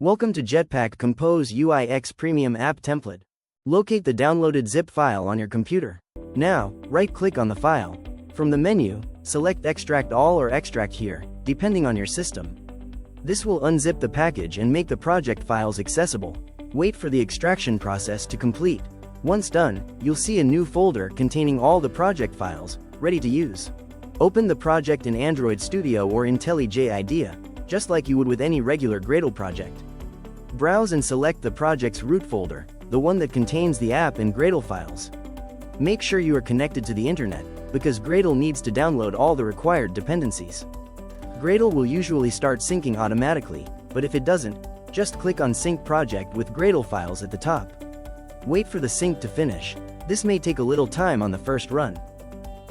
Welcome to Jetpack Compose UIX Premium App Template. Locate the downloaded zip file on your computer. Now, right-click on the file. From the menu, select Extract All or Extract Here, depending on your system. This will unzip the package and make the project files accessible. Wait for the extraction process to complete. Once done, you'll see a new folder containing all the project files, ready to use. Open the project in Android Studio or IntelliJ IDEA, just like you would with any regular Gradle project. Browse and select the project's root folder, the one that contains the app and Gradle files. Make sure you are connected to the internet, because Gradle needs to download all the required dependencies. Gradle will usually start syncing automatically, but if it doesn't, just click on Sync Project with Gradle files at the top. Wait for the sync to finish. This may take a little time on the first run.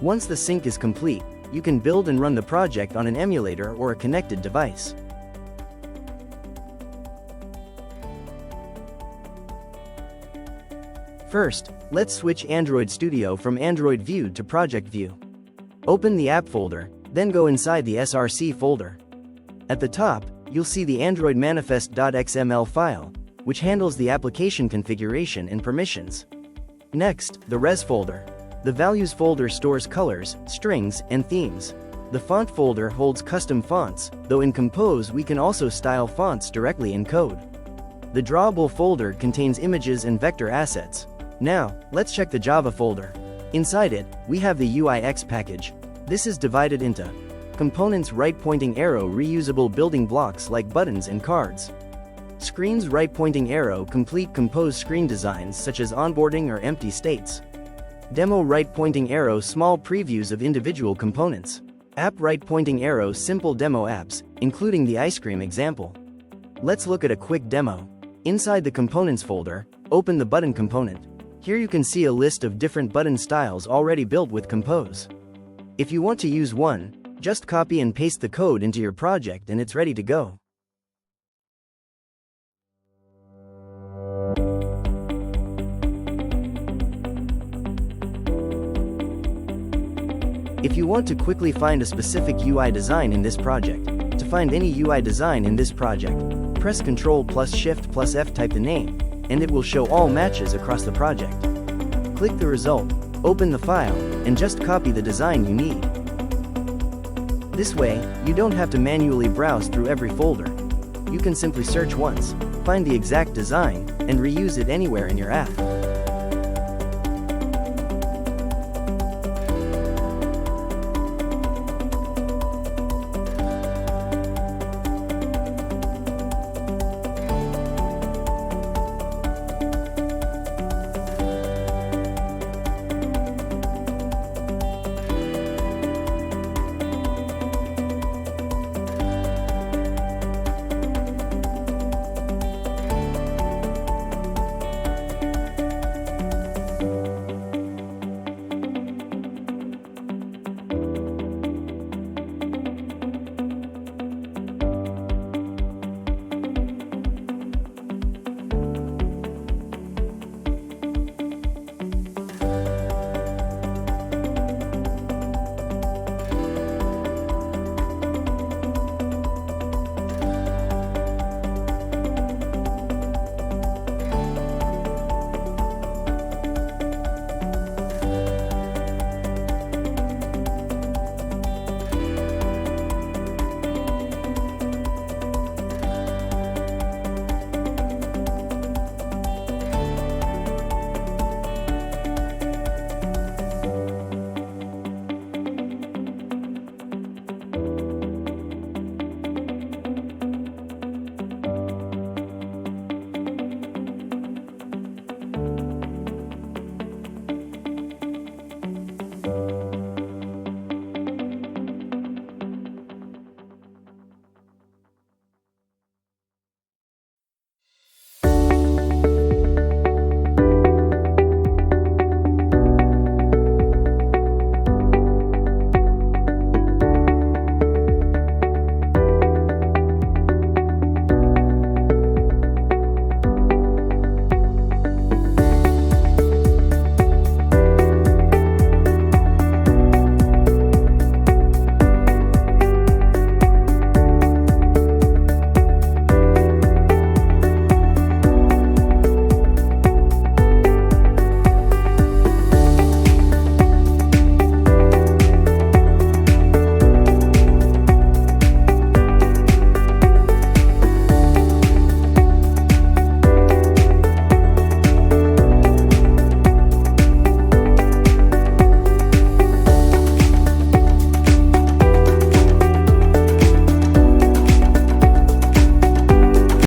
Once the sync is complete, you can build and run the project on an emulator or a connected device. First, let's switch Android Studio from Android View to Project View. Open the app folder, then go inside the SRC folder. At the top, you'll see the Android manifest.xml file, which handles the application configuration and permissions. Next, the res folder. The values folder stores colors, strings, and themes. The font folder holds custom fonts, though in Compose we can also style fonts directly in code. The drawable folder contains images and vector assets. Now, let's check the Java folder. Inside it, we have the UIX package. This is divided into components right-pointing arrow reusable building blocks like buttons and cards. Screens right-pointing arrow complete Compose screen designs such as onboarding or empty states. Demo right-pointing arrow small previews of individual components. App right-pointing arrow simple demo apps, including the ice cream example. Let's look at a quick demo. Inside the Components folder, open the Button component. Here you can see a list of different button styles already built with Compose. If you want to use one, just copy and paste the code into your project and it's ready to go. If you want to quickly find a specific UI design in this project, to find any UI design in this project, press Ctrl plus Shift plus F, type the name, and it will show all matches across the project. Click the result, open the file, and just copy the design you need. This way, you don't have to manually browse through every folder. You can simply search once, find the exact design, and reuse it anywhere in your app.